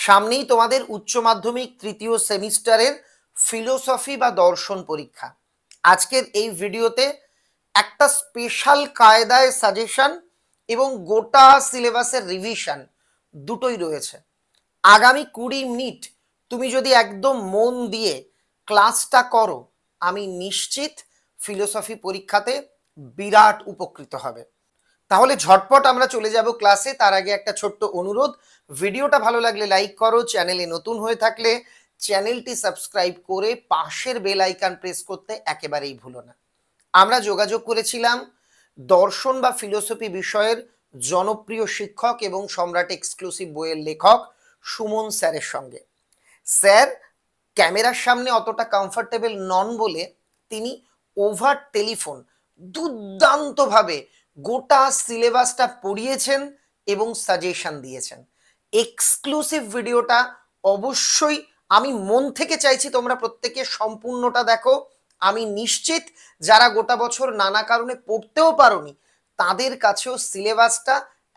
সামনেই তোমাদের উচ্চ মাধ্যমিক তৃতীয় সেমিস্টারের ফিলোসফি বা দর্শন পরীক্ষা। আজকের এই ভিডিওতে একটা স্পেশাল কায়দায় সাজেশন এবং গোটা সিলেবাসের রিভিশন দুটোই রয়েছে। আগামী 20 মিনিট তুমি যদি একদম মন দিয়ে ক্লাসটা করো, আমি নিশ্চিত ফিলোসফি পরীক্ষাতে বিরাট উপকৃত হবে। তাহলে ঝটপট আমরা চলে যাব ক্লাসে। তার আগে একটা ছোট্ট অনুরোধ, ভিডিওটা ভালো লাগলে লাইক করো, চ্যানেলে নতুন হয়ে থাকলে চ্যানেলটি সাবস্ক্রাইব করে পাশের বেল আইকন প্রেস করতে একেবারেই ভুলো না। আমরা যোগাযোগ করেছিলাম দর্শন বা ফিলোসফি বিষয়ের জনপ্রিয় শিক্ষক এবং সম্রাট এক্সক্লুসিভ বইয়ের লেখক সুমন স্যারের সঙ্গে। স্যার ক্যামেরার সামনে অতটা কমফর্টেবল নন বলে তিনি ওভার টেলিফোন দুর্দান্তভাবে গোটা সিলেবাসটা পড়িয়েছেন এবং সাজেশন দিয়েছেন। এক্সক্লুসিভ ভিডিওটা অবশ্যই আমি মন থেকে চাইছি তোমরা প্রত্যেকে সম্পূর্ণটা দেখো। আমি নিশ্চিত যারা গোটা বছর নানা কারণে পড়তেও পারোনি তাদের কাছেও সিলেবাসটা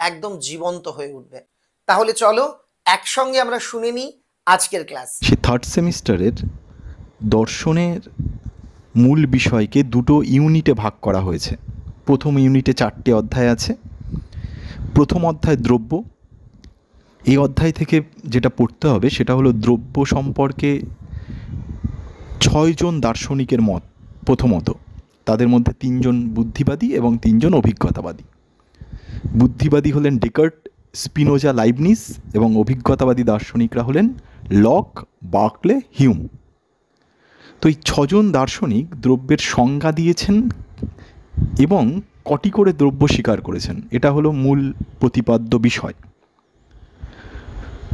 একদম জীবন্ত হয়ে উঠবে। তাহলে চলো একসঙ্গে আমরা শুনে নিই আজকের ক্লাস। সে থার্ড সেমিস্টারের দর্শনের মূল বিষয়কে দুটো ইউনিটে ভাগ করা হয়েছে। প্রথম ইউনিটে 4টে অধ্যায় আছে। প্রথম অধ্যায় দ্রব্য। এই অধ্যায় থেকে যেটা পড়তে হবে সেটা হলো দ্রব্য সম্পর্কে 6 জন দার্শনিকের মত। প্রথমত তাদের মধ্যে 3 জন বুদ্ধিবাদী এবং 3 জন অভিজ্ঞতাবাদী। বুদ্ধিবাদী হলেন ডেকার্ট, স্পিনোজা, লাইবনিজ, এবং অভিজ্ঞতাবাদী দার্শনিকরা হলেন লক, বার্কলে, হিউম। তো এই 6 জন দার্শনিক দ্রব্যের সংজ্ঞা দিয়েছেন এবং কটি করে দ্রব্য স্বীকার করেছেন, এটা হলো মূল প্রতিপাদ্য বিষয়।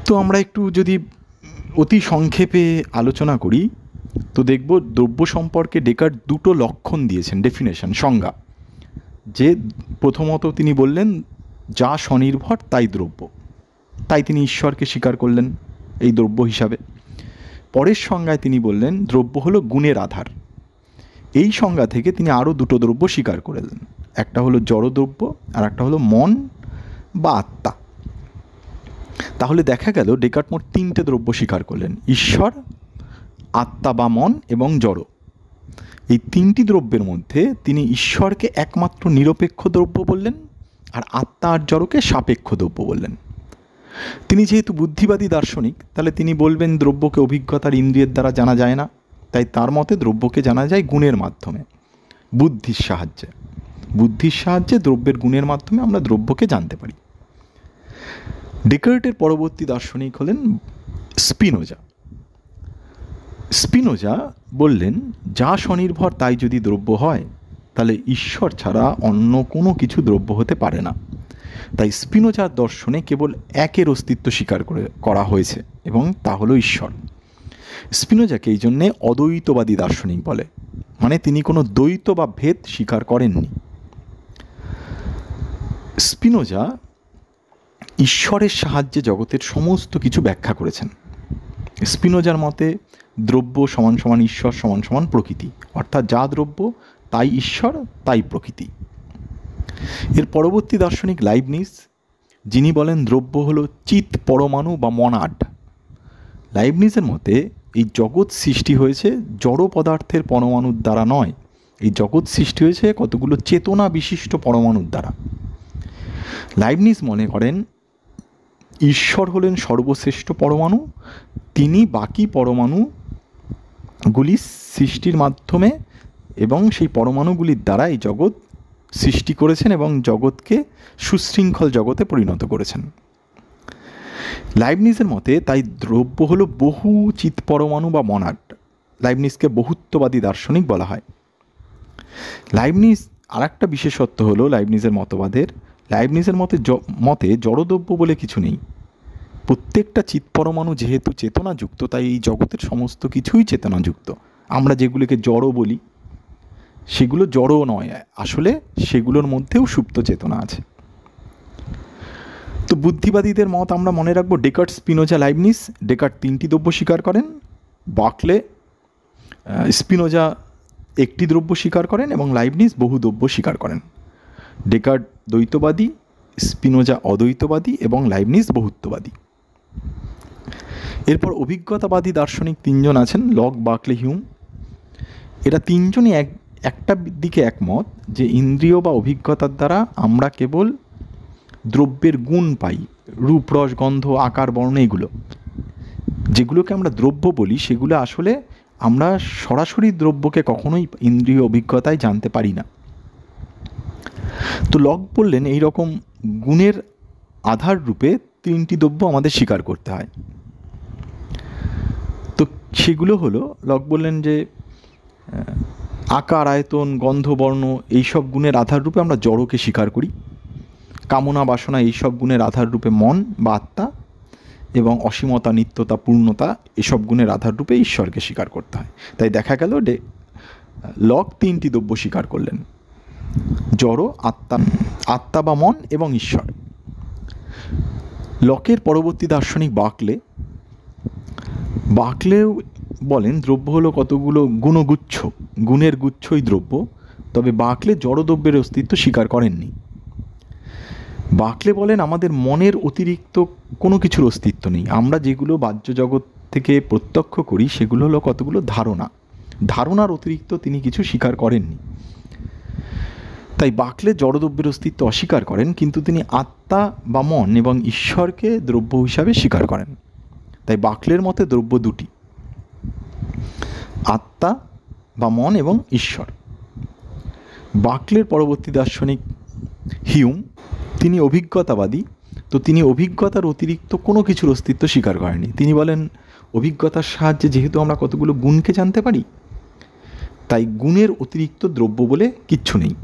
তো আমরা একটু যদি অতি সংক্ষেপে আলোচনা করি তো দেখব দ্রব্য সম্পর্কে ডেকার্ট 2টো লক্ষণ দিয়েছেন, ডেফিনেশন, সংজ্ঞা। যে প্রথমত তিনি বললেন যা স্বনির্ভর তাই দ্রব্য, তাই তিনি ঈশ্বরকে স্বীকার করলেন এই দ্রব্য হিসাবে। পরের সংজ্ঞায় তিনি বললেন দ্রব্য হলো গুণের আধার। এই সংজ্ঞা থেকে তিনি আরও 2টো দ্রব্য স্বীকার করলেন, একটা হলো জড়দ্রব্য আর একটা হলো মন বা আত্মা। তাহলে দেখা গেল ডেকার্ট মোট 3টে দ্রব্য স্বীকার করলেন, ঈশ্বর, আত্মা বা মন এবং জড়। এই 3টি দ্রব্যের মধ্যে তিনি ঈশ্বরকে একমাত্র নিরপেক্ষ দ্রব্য বললেন আর আত্মা আর জড়কে সাপেক্ষ দ্রব্য বললেন। তিনি যেহেতু বুদ্ধিবাদী দার্শনিক তাহলে তিনি বলবেন দ্রব্যকে অভিজ্ঞতার ইন্দ্রিয়ের দ্বারা জানা যায় না, তাই তার মতে দ্রব্যকে জানা যায় গুণের মাধ্যমে, বুদ্ধির সাহায্যে। বুদ্ধির সাহায্যে দ্রব্যের গুণের মাধ্যমে আমরা দ্রব্যকে জানতে পারি। ডেকার্টের পরবর্তী দার্শনিক হলেন স্পিনোজা। স্পিনোজা বললেন যা স্বনির্ভর তাই যদি দ্রব্য হয় তাহলে ঈশ্বর ছাড়া অন্য কোনো কিছু দ্রব্য হতে পারে না। তাই স্পিনোজার দর্শনে কেবল একের অস্তিত্ব স্বীকার করা হয়েছে এবং তা হলো ঈশ্বর। স্পিনোজাকে এই জন্যে অদ্বৈতবাদী দার্শনিক বলে, মানে তিনি কোনো দ্বৈত বা ভেদ স্বীকার করেননি। স্পিনোজা ঈশ্বরের সাহায্যে জগতের সমস্ত কিছু ব্যাখ্যা করেছেন। স্পিনোজার মতে দ্রব্য সমান সমান ঈশ্বর সমান সমান প্রকৃতি, অর্থাৎ যা দ্রব্য তাই ঈশ্বর তাই প্রকৃতি। এর পরবর্তী দার্শনিক লাইবনিজ, যিনি বলেন দ্রব্য হলো চিৎ পরমাণু বা মনাড। লাইবনিজের মতে এই জগৎ সৃষ্টি হয়েছে জড় পদার্থের পরমাণুর দ্বারা নয়, এই জগৎ সৃষ্টি হয়েছে কতগুলো চেতনা বিশিষ্ট পরমাণুর দ্বারা। লাইবনিজ মনে করেন ঈশ্বর হলেন সর্বশ্রেষ্ঠ পরমাণু, তিনি বাকি পরমাণুগুলি সৃষ্টির মাধ্যমে এবং সেই পরমাণুগুলির দ্বারা এই জগৎ সৃষ্টি করেছেন এবং জগৎকে সুশৃঙ্খল জগতে পরিণত করেছেন। লাইবনিজের মতে তাই দ্রব্য হলো বহু চিৎ পরমাণু বা মনাড। লাইবনিজকে বহুত্ববাদী দার্শনিক বলা হয়। লাইবনিজ আর একটা বিশেষত্ব হলো লাইবনিজের মতবাদের, লাইবনিজের মতে জড়দ্রব্য বলে কিছু নেই। প্রত্যেকটা চিৎ পরমাণু যেহেতু চেতনাযুক্ত তাই এই জগতের সমস্ত কিছুই চেতনাযুক্ত। আমরা যেগুলিকে জড় বলি সেগুলো জড়ও নয়, আসলে সেগুলোর মধ্যেও সুপ্ত চেতনা আছে। তো বুদ্ধিবাদীদের মত আমরা মনে রাখবো ডেকার্ট, স্পিনোজা, লাইবনিজ। ডেকার্ট 3টি দ্রব্য স্বীকার করেন, বার্কলে, স্পিনোজা একটি দ্রব্য স্বীকার করেন এবং লাইবনিজ বহু দ্রব্য স্বীকার করেন। ডেকার্ট দ্বৈতবাদী, স্পিনোজা অদ্বৈতবাদী এবং লাইবনিজ বহুত্ববাদী। এরপর অভিজ্ঞতাবাদী দার্শনিক তিনজন আছেন, লক, বার্কলে, হিউম। এরা তিনজনই একটা দিকে একমত যে ইন্দ্রিয় বা অভিজ্ঞতার দ্বারা আমরা কেবল দ্রব্যের গুণ পাই, রূপ, রস, গন্ধ, আকার, বর্ণ, এগুলো যেগুলোকে আমরা দ্রব্য বলি, সেগুলো আসলে আমরা সরাসরি দ্রব্যকে কখনোই ইন্দ্রিয় অভিজ্ঞতায় জানতে পারি না। তো লক বললেন এই রকম গুণের আধার রূপে তিনটি দ্রব্য আমাদের স্বীকার করতে হয়। তো সেগুলো হলো, লক বললেন যে আকার, আয়তন, গন্ধ, বর্ণ এইসব গুণের আধার রূপে আমরা জড়কে স্বীকার করি, কামনা, বাসনা এইসব গুণের আধার রূপে মন বা আত্মা, এবং অসীমতা, নিত্যতা, পূর্ণতা এসব গুণের আধার রূপে ঈশ্বরকে স্বীকার করতে হয়। তাই দেখা গেল লক তিনটি দ্রব্য স্বীকার করলেন, জড়, আত্মা বা মন এবং ঈশ্বর। লকের পরবর্তী দার্শনিক বার্কলেও বলেন দ্রব্য হলো কতগুলো গুণগুচ্ছ, গুণের গুচ্ছই দ্রব্য। তবে বার্কলে জড়দ্রব্যের অস্তিত্ব স্বীকার করেননি। বার্কলে বলেন আমাদের মনের অতিরিক্ত কোনো কিছুর অস্তিত্ব নেই। আমরা যেগুলো বাহ্য জগৎ থেকে প্রত্যক্ষ করি সেগুলো হলো কতগুলো ধারণার অতিরিক্ত তিনি কিছু স্বীকার করেননি। তাই বার্কলে জড়দ্রব্যের অস্তিত্ব অস্বীকার করেন, কিন্তু তিনি আত্মা বা মন এবং ঈশ্বরকে দ্রব্য হিসাবে স্বীকার করেন। তাই বার্কলের মতে দ্রব্য দুটি, আত্মা বা মন এবং ঈশ্বর। বার্কলের পরবর্তী দার্শনিক হিউম, তিনি অভিজ্ঞতাবাদী। তো তিনি অভিজ্ঞতার অতিরিক্ত কোনো কিছুর অস্তিত্ব স্বীকার করেননি। তিনি বলেন অভিজ্ঞতার সাহায্যে যেহেতু আমরা কতগুলো গুণকে জানতে পারি, তাই গুণের অতিরিক্ত দ্রব্য বলে কিচ্ছু নেই।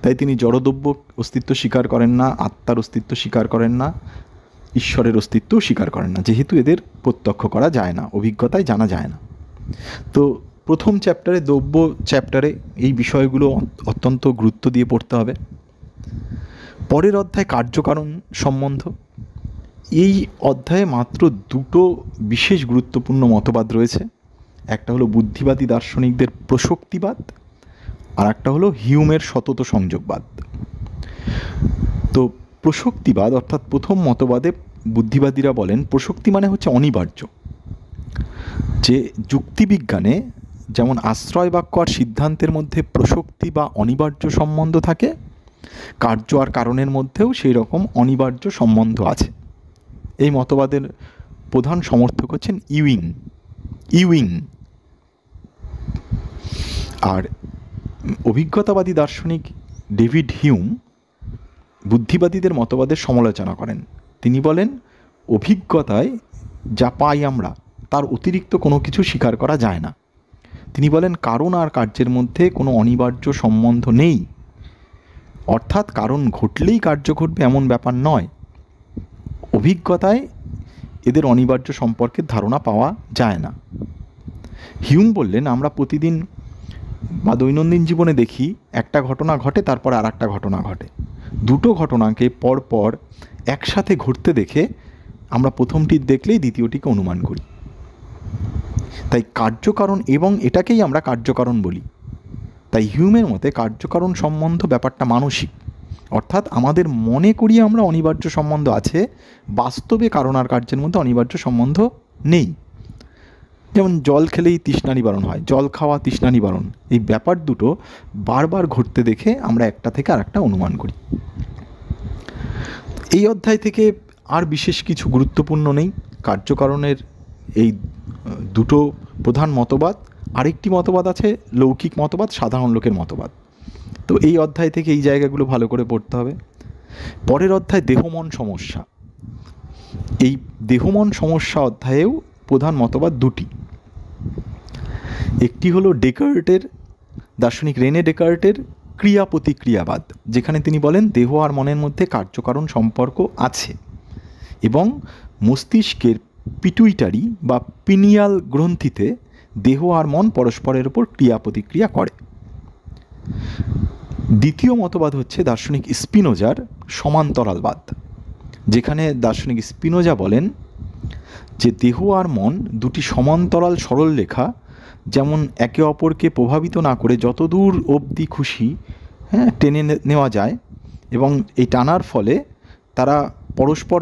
তাই তিনি জড়দ্রব্য অস্তিত্ব স্বীকার করেন না, আত্মার অস্তিত্ব স্বীকার করেন না, ঈশ্বরের অস্তিত্বও স্বীকার করেন না, যেহেতু এদের প্রত্যক্ষ করা যায় না, অভিজ্ঞতায় জানা যায় না। তো প্রথম চ্যাপ্টারে, দ্রব্য চ্যাপ্টারে এই বিষয়গুলো অত্যন্ত গুরুত্ব দিয়ে পড়তে হবে। পরের অধ্যায় কার্যকারণ সম্বন্ধ। এই অধ্যায়ে মাত্র দুটো বিশেষ গুরুত্বপূর্ণ মতবাদ রয়েছে। একটা হলো বুদ্ধিবাদী দার্শনিকদের প্রসক্তিবাদ, আর একটা হলো হিউমের সতত সংযোগবাদ। তো প্রসক্তিবাদ অর্থাৎ প্রথম মতবাদে বুদ্ধিবাদীরা বলেন প্রসক্তি মানে হচ্ছে অনিবার্য, যে যুক্তিবিজ্ঞানে যেমন আশ্রয় বাক্য আর সিদ্ধান্তের মধ্যে প্রসক্তি বা অনিবার্য সম্বন্ধ থাকে, কার্য আর কারণের মধ্যেও সেই রকম অনিবার্য সম্বন্ধ আছে। এই মতবাদের প্রধান সমর্থক হচ্ছেন ইউইং। আর অভিজ্ঞতাবাদী দার্শনিক ডেভিড হিউম বুদ্ধিবাদীদের মতবাদের সমালোচনা করেন। তিনি বলেন অভিজ্ঞতায় যা পাই আমরা তার অতিরিক্ত কোনো কিছু স্বীকার করা যায় না। তিনি বলেন কারণ আর কার্যের মধ্যে কোনো অনিবার্য সম্বন্ধ নেই, অর্থাৎ কারণ ঘটলেই কার্য ঘটবে এমন ব্যাপার নয়। অভিজ্ঞতায় এদের অনিবার্য সম্পর্কের ধারণা পাওয়া যায় না। হিউম বললেন আমরা প্রতিদিন বা দৈনন্দিন জীবনে দেখি একটা ঘটনা ঘটে, তারপর আর একটা ঘটনা ঘটে। দুটো ঘটনাকে পরপর একসাথে ঘটতে দেখে আমরা প্রথমটি দেখলেই দ্বিতীয়টিকে অনুমান করি। তাই কার্যকারণ, এবং এটাকেই আমরা কার্যকারণ বলি। তাই হিউমের মতে কার্যকারণ সম্বন্ধ ব্যাপারটা মানসিক, অর্থাৎ আমাদের মনে করি আমরা অনিবার্য সম্বন্ধ আছে, বাস্তবে কারণ আর কার্যের মধ্যে অনিবার্য সম্বন্ধ নেই। যেমন জল খেলেই তৃষ্ণা নিবারণ হয়, জল খাওয়া তৃষ্ণা নিবারণ, এই ব্যাপার দুটো বারবার ঘটতে দেখে আমরা একটা থেকে আর একটা অনুমান করি। এই অধ্যায় থেকে আর বিশেষ কিছু গুরুত্বপূর্ণ নেই। কার্যকারণের এই দুটো প্রধান মতবাদ, আরেকটি মতবাদ আছে লৌকিক মতবাদ, সাধারণ লোকের মতবাদ। তো এই অধ্যায় থেকে এই জায়গাগুলো ভালো করে পড়তে হবে। পরের অধ্যায় দেহমন সমস্যা। এই দেহমন সমস্যা অধ্যায়েও প্রধান মতবাদ দুটি। একটি হলো ডেকার্টের, দার্শনিক রেনে ডেকার্টের ক্রিয়া প্রতিক্রিয়াবাদ, যেখানে তিনি বলেন দেহ আর মনের মধ্যে কার্যকারণ সম্পর্ক আছে এবং মস্তিষ্কের পিটুইটারি বা পিনিয়াল গ্রন্থিতে দেহ আর মন পরস্পরের উপর ক্রিয়া প্রতিক্রিয়া করে। দ্বিতীয় মতবাদ হচ্ছে দার্শনিক স্পিনোজার সমান্তরালবাদ, যেখানে দার্শনিক স্পিনোজা বলেন যে দেহ আর মন দুটি সমান্তরাল সরলরেখা, যেমন একে অপরকে প্রভাবিত না করে যতদূর অবধি খুশি টেনে নেওয়া যায়, এবং এই টানার ফলে তারা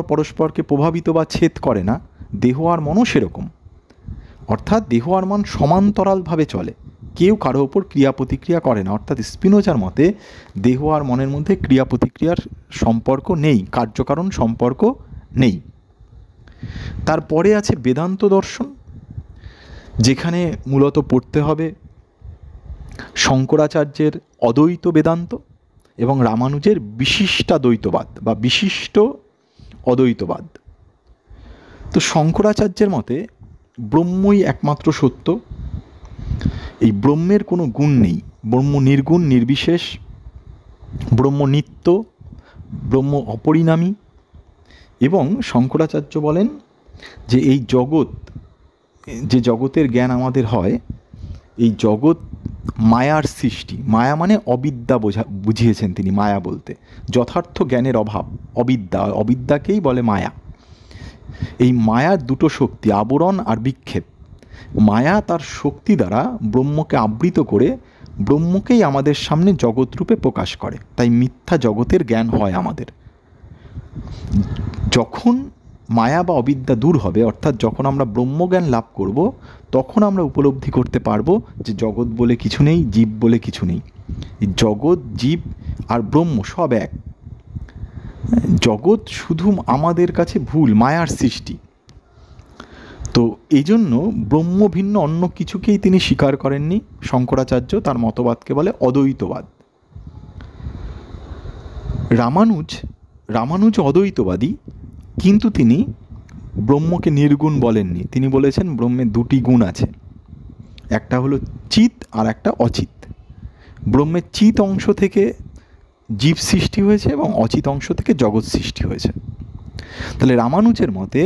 পরস্পরকে প্রভাবিত বা ছেদ করে না, দেহ আর মনও সেরকম, অর্থাৎ দেহ আর মন সমান্তরালভাবে চলে, কেউ কারো ওপর ক্রিয়া প্রতিক্রিয়া করে না। অর্থাৎ স্পিনোজার মতে দেহ আর মনের মধ্যে ক্রিয়া প্রতিক্রিয়ার সম্পর্ক নেই, কার্যকারণ সম্পর্ক নেই। তারপরে আছে বেদান্ত দর্শন, যেখানে মূলত পড়তে হবে শঙ্করাচার্যের অদ্বৈত বেদান্ত এবং রামানুজের বিশিষ্টাদ্বৈতবাদ বা বিশিষ্ট অদ্বৈতবাদ। তো শঙ্করাচার্যের মতে ব্রহ্মই একমাত্র সত্য, এই ব্রহ্মের কোনো গুণ নেই, ব্রহ্ম নির্গুণ নির্বিশেষ, ব্রহ্ম নিত্য, ব্রহ্ম অপরিণামী। এবং শঙ্করাচার্য বলেন যে এই জগৎ, যে জগতের জ্ঞান আমাদের হয়, এই জগৎ মায়ার সৃষ্টি। মায়া মানে অবিদ্যা বুঝিয়েছেন তিনি মায়া বলতে, যথার্থ জ্ঞানের অভাব, অবিদ্যা, অবিদ্যাকেই বলে মায়া। এই মায়ার দুটো শক্তি, আবরণ আর বিক্ষেপ। মায়া তার শক্তি দ্বারা ব্রহ্মকে আবৃত করে ব্রহ্মকেই আমাদের সামনে জগৎরূপে প্রকাশ করে, তাই মিথ্যা জগতের জ্ঞান হয় আমাদের। যখন মায়া বা অবিদ্যা দূর হবে, অর্থাৎ যখন আমরা ব্রহ্মজ্ঞান লাভ করব, তখন আমরা উপলব্ধি করতে পারবো যে জগৎ বলে কিছু নেই, জীব বলে কিছু নেই। এই জগৎ, জীব আর ব্রহ্ম সব এক। জগৎ শুধু আমাদের কাছে ভুল, মায়ার সৃষ্টি। তো এই জন্য ব্রহ্ম ভিন্ন অন্য কিছুকেই তিনি স্বীকার করেননি শঙ্করাচার্য, তার মতবাদকে বলে অদ্বৈতবাদ। রামানুজ অদ্বৈতবাদী, কিন্তু তিনি ব্রহ্মকে নির্গুণ বলেননি। তিনি বলেছেন ব্রহ্মের দুটি গুণ আছে, একটা হলো চিৎ আর একটা অচিৎ। ব্রহ্মের চিৎ অংশ থেকে জীব সৃষ্টি হয়েছে এবং অচিৎ অংশ থেকে জগৎ সৃষ্টি হয়েছে। তাহলে রামানুজের মতে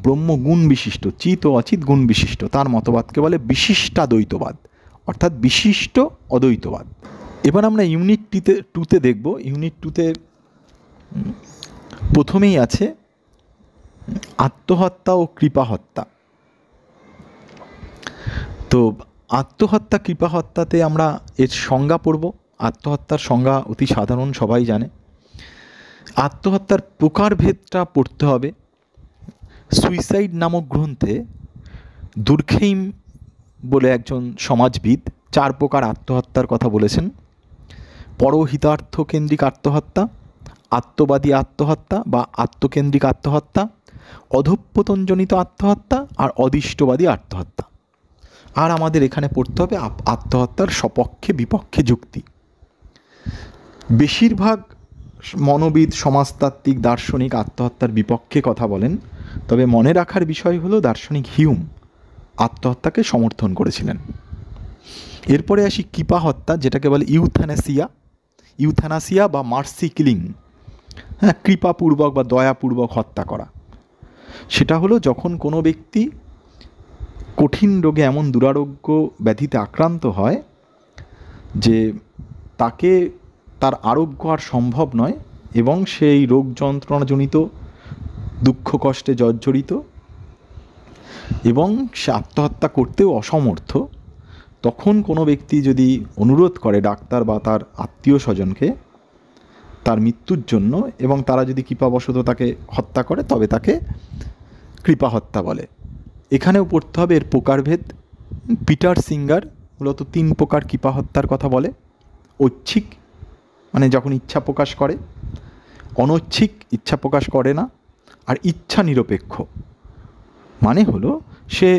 ব্রহ্ম গুণ বিশিষ্ট, চিৎ ও অচিৎ গুণ বিশিষ্ট, তার মতবাদকে বলে বিশিষ্টাদ্বৈতবাদ, অর্থাৎ বিশিষ্ট অদ্বৈতবাদ। এবার আমরা ইউনিট 2তে দেখব। ইউনিট 2তে প্রথমেই আছে আত্মহত্যা ও কৃপাহত্যা। তো আত্মহত্যা কৃপাহত্যাতে আমরা এর সংজ্ঞা পড়ব। আত্মহত্যার সংজ্ঞা অতি সাধারণ, সবাই জানে। আত্মহত্যার প্রকারভেদটা পড়তে হবে। সুইসাইড নামক গ্রন্থে দুর্খেইম বলে একজন সমাজবিদ 4 প্রকার আত্মহত্যার কথা বলেছেন। পরহিতার্থ কেন্দ্রিক আত্মহত্যা, আত্মবাদী আত্মহত্যা বা আত্মকেন্দ্রিক আত্মহত্যা, অধঃপতনজনিত আত্মহত্যা আর অদিষ্টবাদী আত্মহত্যা। আর আমাদের এখানে পড়তে হবে আত্মহত্যার সপক্ষে বিপক্ষে যুক্তি। বেশিরভাগ মনোবিদ, সমাজতাত্ত্বিক, দার্শনিক আত্মহত্যার বিপক্ষে কথা বলেন, তবে মনে রাখার বিষয় হলো দার্শনিক হিউম আত্মহত্যাকে সমর্থন করেছিলেন। এরপরে আসি কৃপাহত্যা, যেটাকে বলে ইউথ্যানাসিয়া বা মার্সি কিলিং। হ্যাঁ, কৃপাপূর্বক বা দয়াপূর্বক হত্যা করা। সেটা হলো যখন কোনো ব্যক্তি কঠিন রোগে, এমন দুরারোগ্য ব্যাধিতে আক্রান্ত হয় যে তাকে তার আরোগ্য আর সম্ভব নয় এবং সেই রোগ যন্ত্রণাজনিত দুঃখ কষ্টে জর্জরিত এবং সে আত্মহত্যা করতেও অসমর্থ, তখন কোনো ব্যক্তি যদি অনুরোধ করে ডাক্তার বা তার আত্মীয় স্বজনকে তার মৃত্যুর জন্য এবং তারা যদি কৃপাবশত তাকে হত্যা করে, তবে তাকে কৃপাহত্যা বলে। এখানেও পড়তে হবে এর প্রকারভেদ। পিটার সিঙ্গার মূলত 3 প্রকার কৃপাহত্যার কথা বলে। ঐচ্ছিক মানে যখন ইচ্ছা প্রকাশ করে, অনৈচ্ছিক ইচ্ছা প্রকাশ করে না, আর ইচ্ছা নিরপেক্ষ মানে হলো সে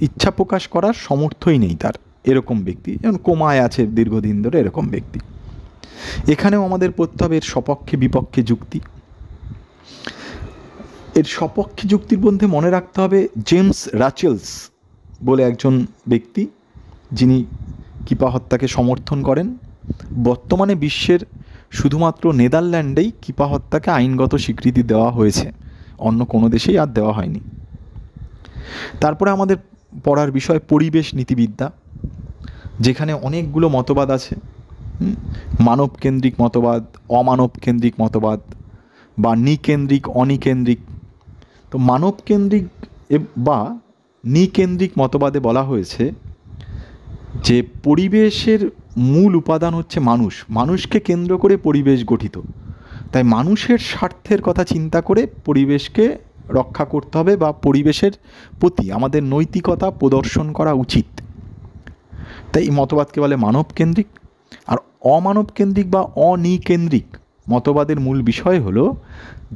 ইচ্ছা প্রকাশ করার সমর্থই নেই তার, এরকম ব্যক্তি, যেমন কোমায় আছে দীর্ঘদিন ধরে, এরকম ব্যক্তি। এখানেও আমাদের পড়তে হবে এর সপক্ষে বিপক্ষে যুক্তি। এর সপক্ষে যুক্তির মধ্যে মনে রাখতে হবে জেমস রাচেলস বলে একজন ব্যক্তি, যিনি কৃপাহত্যাকে সমর্থন করেন। বর্তমানে বিশ্বের শুধুমাত্র নেদারল্যান্ডেই কৃপাহত্যাকে আইনগত স্বীকৃতি দেওয়া হয়েছে, অন্য কোনো দেশেই আর দেওয়া হয়নি। তারপরে আমাদের পড়ার বিষয় পরিবেশ নীতিবিদ্যা, যেখানে অনেকগুলো মতবাদ আছে। মানবকেন্দ্রিক মতবাদ, অমানবকেন্দ্রিক মতবাদ বা নিকেন্দ্রিক, অনিকেন্দ্রিক। তো মানবকেন্দ্রিক বা নিকেন্দ্রিক মতবাদে বলা হয়েছে যে পরিবেশের মূল উপাদান হচ্ছে মানুষ, মানুষকে কেন্দ্র করে পরিবেশ গঠিত, তাই মানুষের স্বার্থের কথা চিন্তা করে পরিবেশকে রক্ষা করতে হবে বা পরিবেশের প্রতি আমাদের নৈতিকতা প্রদর্শন করা উচিত। তাই এই মতবাদকে বলে মানবকেন্দ্রিক। আর অমানবকেন্দ্রিক বা অনিকেন্দ্রিক মতবাদের মূল বিষয় হলো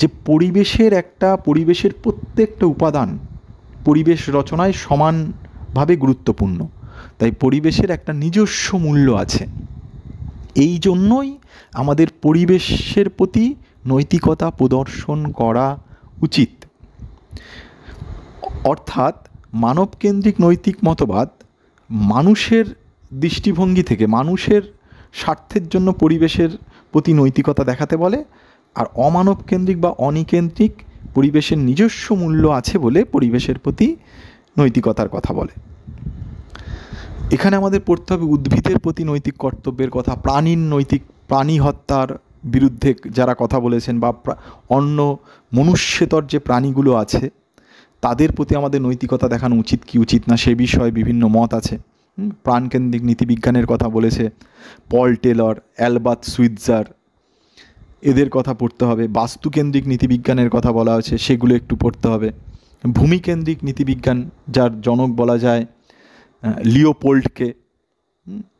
যে পরিবেশের প্রত্যেকটা উপাদান পরিবেশ রচনায় সমানভাবে গুরুত্বপূর্ণ। তাই পরিবেশের একটা নিজস্ব মূল্য আছে। এই জন্যই আমাদের পরিবেশের প্রতি নৈতিকতা প্রদর্শন করা উচিত। অর্থাৎ মানবকেন্দ্রিক নৈতিক মতবাদ মানুষের দৃষ্টিভঙ্গি থেকে মানুষের স্বার্থের জন্য পরিবেশের প্রতি নৈতিকতা দেখাতে বলে, আর অমানবকেন্দ্রিক বা অনিকেন্দ্রিক পরিবেশের নিজস্ব মূল্য আছে বলে পরিবেশের প্রতি নৈতিকতার কথা বলে। এখানে আমাদের পড়তে হবে উদ্ভিদের প্রতি নৈতিক কর্তব্যের কথা, প্রাণী হত্যার বিরুদ্ধে যারা কথা বলেছেন বা অন্য মনুষ্যেতর যে প্রাণীগুলো আছে তাদের প্রতি আমাদের নৈতিকতা দেখানো উচিত কি উচিত না সে বিষয়ে বিভিন্ন মত আছে। প্রাণকেন্দ্রিক নীতিবিজ্ঞানের কথা বলেছে পল টেলর, অ্যালবার্ট সুইৎজার, এদের কথা পড়তে হবে। বাস্তুকেন্দ্রিক নীতিবিজ্ঞানের কথা বলা হয়েছে, সেগুলো একটু পড়তে হবে। ভূমিকেন্দ্রিক নীতিবিজ্ঞান, যার জনক বলা যায় লিওপোল্ডকে।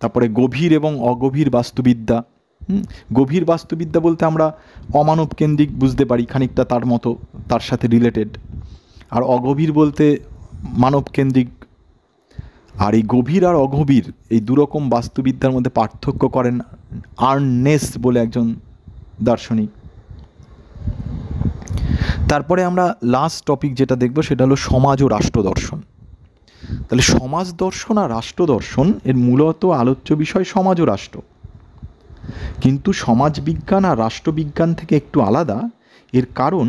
তারপরে গভীর এবং অগভীর বাস্তুবিদ্যা। গভীর বাস্তুবিদ্যা বলতে আমরা অমানবকেন্দ্রিক বুঝতে পারি, খানিকটা তার মতো, তার সাথে রিলেটেড। আর অগভীর বলতে মানবকেন্দ্রিক। আর এই গভীর আর অগভীর এই দুরকম বাস্তুবিদ্যার মধ্যে পার্থক্য করেন আর্নেস্ট বলে একজন দার্শনিক। তারপরে আমরা লাস্ট টপিক যেটা দেখব সেটা হলো সমাজ ও রাষ্ট্র দর্শন। তাহলে সমাজ দর্শন আর রাষ্ট্র দর্শন এর মূলত আলোচ্য বিষয় সমাজ ও রাষ্ট্র, কিন্তু সমাজ বিজ্ঞান আর রাষ্ট্রবিজ্ঞান থেকে একটু আলাদা। এর কারণ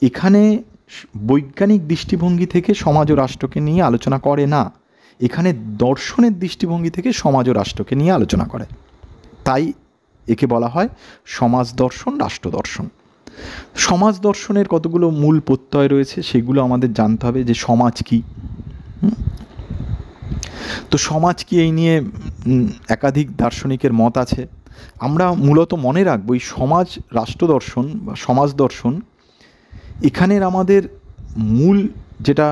এখানে বৈজ্ঞানিক দৃষ্টিভঙ্গি থেকে সমাজ ও রাষ্ট্রকে নিয়ে আলোচনা করে না, এখানে দর্শনের দৃষ্টিভঙ্গি থেকে সমাজ ও রাষ্ট্রকে নিয়ে আলোচনা করে। তাই একে বলা হয় সমাজ দর্শন, রাষ্ট্র দর্শন। সমাজ দর্শনের কতগুলো মূল প্রত্যয় রয়েছে সেগুলো আমাদের জানতে হবে, যে সমাজ কি। তো সমাজ কি এই নিয়ে একাধিক দার্শনিকের মত আছে। আমরা মূলত মনে রাখবো এই সমাজ রাষ্ট্র দর্শন বা সমাজ দর্শন, এখানের আমাদের মূল যেটা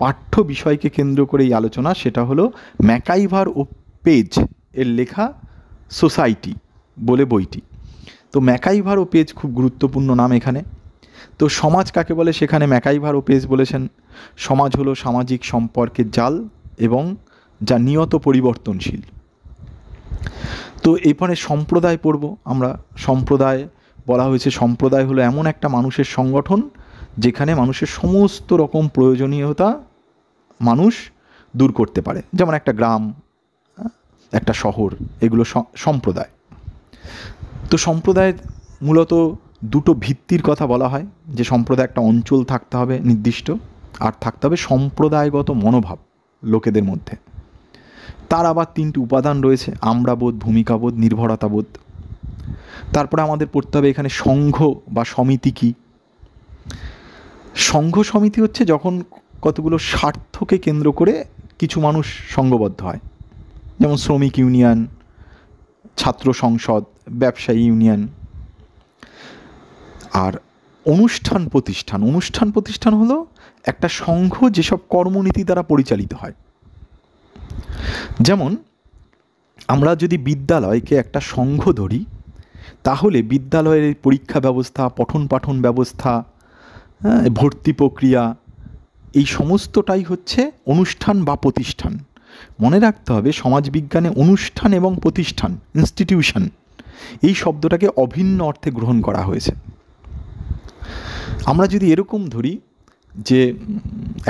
পাঠ্য বিষয়কে কেন্দ্র করে এই আলোচনা, সেটা হলো ম্যাকাইভার ও পেজ এর লেখা সোসাইটি বলে বইটি। তো ম্যাকাইভার ও পেজ খুব গুরুত্বপূর্ণ নাম এখানে। তো সমাজ কাকে বলে সেখানে ম্যাকাইভার ও পেজ বলেছেন সমাজ হলো সামাজিক সম্পর্কের জাল এবং যা নিয়ত পরিবর্তনশীল। তো এরপরে সম্প্রদায় পড়ব আমরা। সম্প্রদায় বলা হয়েছে, সম্প্রদায় হলো এমন একটা মানুষের সংগঠন যেখানে মানুষের সমস্ত রকম প্রয়োজনীয়তা মানুষ দূর করতে পারে, যেমন একটা গ্রাম, একটা শহর, এগুলো সম্প্রদায়। তো সম্প্রদায়ের মূলত দুটো ভিত্তির কথা বলা হয়, যে সম্প্রদায় একটা অঞ্চল থাকতে হবে নির্দিষ্ট, আর থাকতে হবে সম্প্রদায়গত মনোভাব লোকেদের মধ্যে। তার আবার তিনটি উপাদান রয়েছে, আমরাবোধ, ভূমিকাবোধ, নির্ভরতাবোধ। তারপরে আমাদের পড়তে হবে এখানে সংঘ বা সমিতি কী। সংঘ সমিতি হচ্ছে যখন কতগুলো স্বার্থকে কেন্দ্র করে কিছু মানুষ সংঘবদ্ধ হয়, যেমন শ্রমিক ইউনিয়ন, ছাত্র সংসদ, ব্যবসায়ী ইউনিয়ন। আর অনুষ্ঠান প্রতিষ্ঠান হলো একটা সংঘ যেসব কর্মনীতি দ্বারা পরিচালিত হয়। যেমন আমরা যদি বিদ্যালয়কে একটা সংঘ ধরি, তাহলে বিদ্যালয়ের পরীক্ষা ব্যবস্থা, পঠন পাঠন ব্যবস্থা, ভর্তি প্রক্রিয়া, এই সমস্তটাই হচ্ছে অনুষ্ঠান বা প্রতিষ্ঠান। মনে রাখতে হবে সমাজবিজ্ঞানে অনুষ্ঠান এবং প্রতিষ্ঠান, ইনস্টিটিউশন, এই শব্দটাকে অভিন্ন অর্থে গ্রহণ করা হয়েছে। আমরা যদি এরকম ধরি যে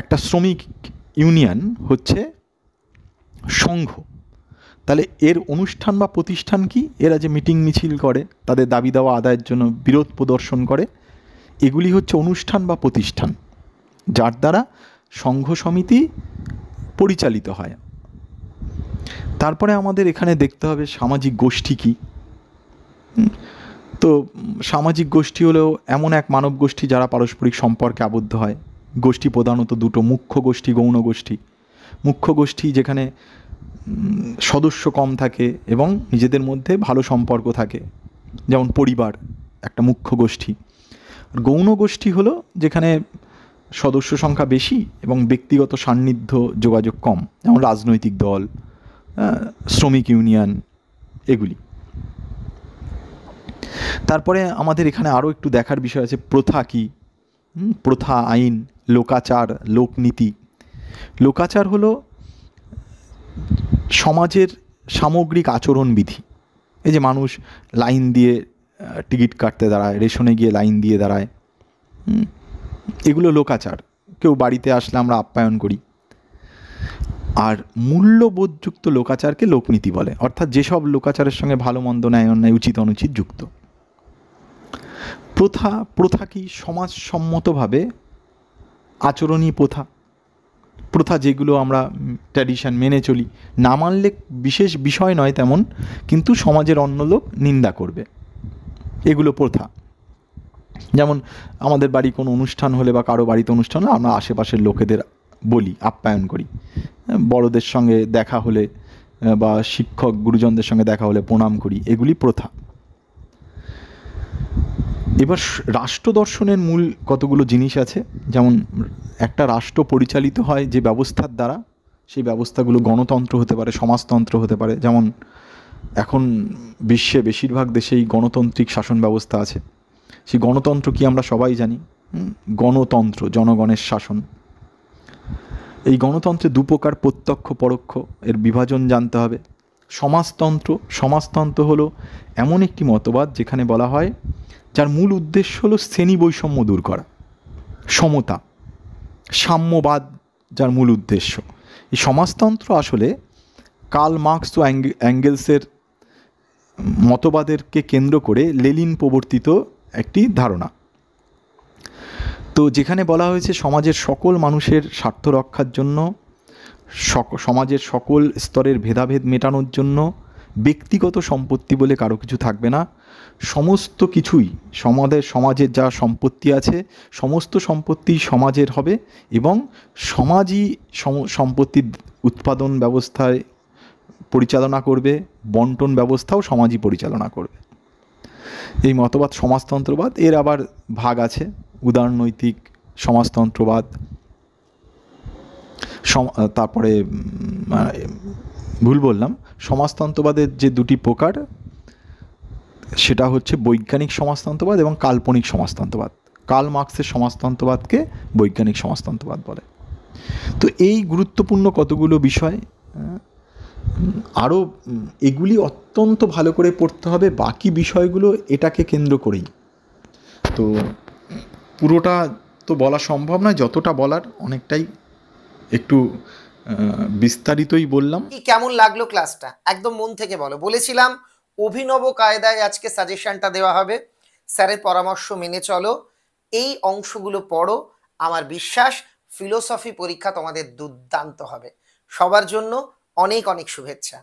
একটা শ্রমিক ইউনিয়ন হচ্ছে সংঘ, তাহলে এর অনুষ্ঠান বা প্রতিষ্ঠান কি? এরা যে মিটিং মিছিল করে, তাদের দাবি দাওয়া আদায়ের জন্য বিরোধ প্রদর্শন করে, এগুলি হচ্ছে অনুষ্ঠান বা প্রতিষ্ঠান যার দ্বারা সংঘ সমিতি পরিচালিত হয়। তারপরে আমাদের এখানে দেখতে হবে সামাজিক গোষ্ঠী কী। তো সামাজিক গোষ্ঠী হলেও এমন এক মানব গোষ্ঠী যারা পারস্পরিক সম্পর্কে আবদ্ধ হয়। গোষ্ঠী প্রধানত দুটো, মুখ্য গোষ্ঠী, গৌণ গোষ্ঠী। মুখ্য গোষ্ঠী যেখানে সদস্য কম থাকে এবং নিজেদের মধ্যে ভালো সম্পর্ক থাকে, যেমন পরিবার একটা মুখ্য গোষ্ঠী। গৌণ গোষ্ঠী হলো যেখানে সদস্য সংখ্যা বেশি এবং ব্যক্তিগত সান্নিধ্য যোগাযোগ কম, যেমন রাজনৈতিক দল, শ্রমিক ইউনিয়ন, এগুলি। তারপরে আমাদের এখানে আরও একটু দেখার বিষয় আছে, প্রথা কী। প্রথা, আইন, লোকাচার, লোকনীতি। লোকাচার হলো সমাজের সামগ্রিক আচরণবিধি। এই যে মানুষ লাইন দিয়ে টিকিট কাটতে দাঁড়ায়, রেশনে গিয়ে লাইন দিয়ে দাঁড়ায়, এগুলো লোকাচার। কেউ বাড়িতে আসলে আমরা আপ্যায়ন করি। আর মূল্যবোধযুক্ত লোকাচারকে লোকনীতি বলে, অর্থাৎ যেসব লোকাচারের সঙ্গে ভালো মন্দ, ন্যায় অন্যায়, উচিত অনুচিত যুক্ত। প্রথা, প্রথা কি? সমাজসম্মতভাবে আচরণীয় প্রথা। প্রথা যেগুলো আমরা ট্র্যাডিশন মেনে চলি, না মানলে বিশেষ বিষয় নয় তেমন, কিন্তু সমাজের অন্য লোক নিন্দা করবে, এগুলো প্রথা। যেমন আমাদের বাড়ি কোনো অনুষ্ঠান হলে বা কারো বাড়িতে অনুষ্ঠান হলে আমরা আশেপাশের লোকেদের বলি, আপ্যায়ন করি। বড়দের সঙ্গে দেখা হলে বা শিক্ষক গুরুজনদের সঙ্গে দেখা হলে প্রণাম করি, এগুলি প্রথা। এবার রাষ্ট্র দর্শনের মূল কতগুলো জিনিস আছে। যেমন একটা রাষ্ট্র পরিচালিত হয় যে ব্যবস্থার দ্বারা, সেই ব্যবস্থাগুলো গণতন্ত্র হতে পারে, সমাজতন্ত্র হতে পারে। যেমন এখন বিশ্বে বেশিরভাগ দেশেই গণতান্ত্রিক শাসন ব্যবস্থা আছে। সেই গণতন্ত্র কি আমরা সবাই জানি। গণতন্ত্র, জনগণের শাসন। এই গণতন্ত্রে দুপ্রকার, প্রত্যক্ষ, পরোক্ষ, এর বিভাজন জানতে হবে। সমাজতন্ত্র, সমাজতন্ত্র হলো এমন একটি মতবাদ যেখানে বলা হয়, যার মূল উদ্দেশ্য হলো শ্রেণী বৈষম্য দূর করা, সমতা, সাম্যবাদ যার মূল উদ্দেশ্য। এই সমাজতন্ত্র আসলে কার্ল মার্কস ও অ্যাঙ্গেলসের মতবাদেরকে কেন্দ্র করে লেনিন প্রবর্তিত একটি ধারণা। তো যেখানে বলা হয়েছে সমাজের সকল মানুষের স্বার্থ রক্ষার জন্য, সমাজের সকল স্তরের ভেদাভেদ মেটানোর জন্য ব্যক্তিগত সম্পত্তি বলে কারো কিছু থাকবে না। সমস্ত কিছুই সমাজের যা সম্পত্তি আছে সমস্ত সম্পত্তি সমাজের হবে এবং সমাজই সম্পত্তির উৎপাদন ব্যবস্থায় পরিচালনা করবে, বন্টন ব্যবস্থাও সমাজই পরিচালনা করবে। এই মতবাদ সমাজতন্ত্রবাদ। এর আবার ভাগ আছে, উদারনৈতিক সমাজতন্ত্রবাদ। তারপরে ভুল বললাম, সমাজতন্ত্রবাদের যে দুটি প্রকার, সেটা হচ্ছে বৈজ্ঞানিক সমাজতন্ত্রবাদ এবং কাল্পনিক সমাজতন্ত্রবাদ। কার্ল মার্কসের সমাজতন্ত্রবাদকে বৈজ্ঞানিক সমাজতন্ত্রবাদ বলে। তো এই গুরুত্বপূর্ণ কতগুলো বিষয়, আরও এগুলি অত্যন্ত ভালো করে পড়তে হবে। বাকি বিষয়গুলো এটাকে কেন্দ্র করেই। তো পুরোটা তো বলা সম্ভব নয়, যতটা বলার অনেকটাই একটু বিস্তারিতই বললাম। কি কেমন লাগলো ক্লাসটা? একদম মন থেকে বলো। বলেছিলাম অভিনব কায়দায় আজকে সাজেশনটা দেওয়া হবে, স্যারের পরামর্শ মেনে চলো, এই অংশগুলো পড়ো। আমার বিশ্বাস ফিলোসফি পরীক্ষা তোমাদের দুর্দান্ত হবে। সবার জন্য অনেক অনেক শুভেচ্ছা।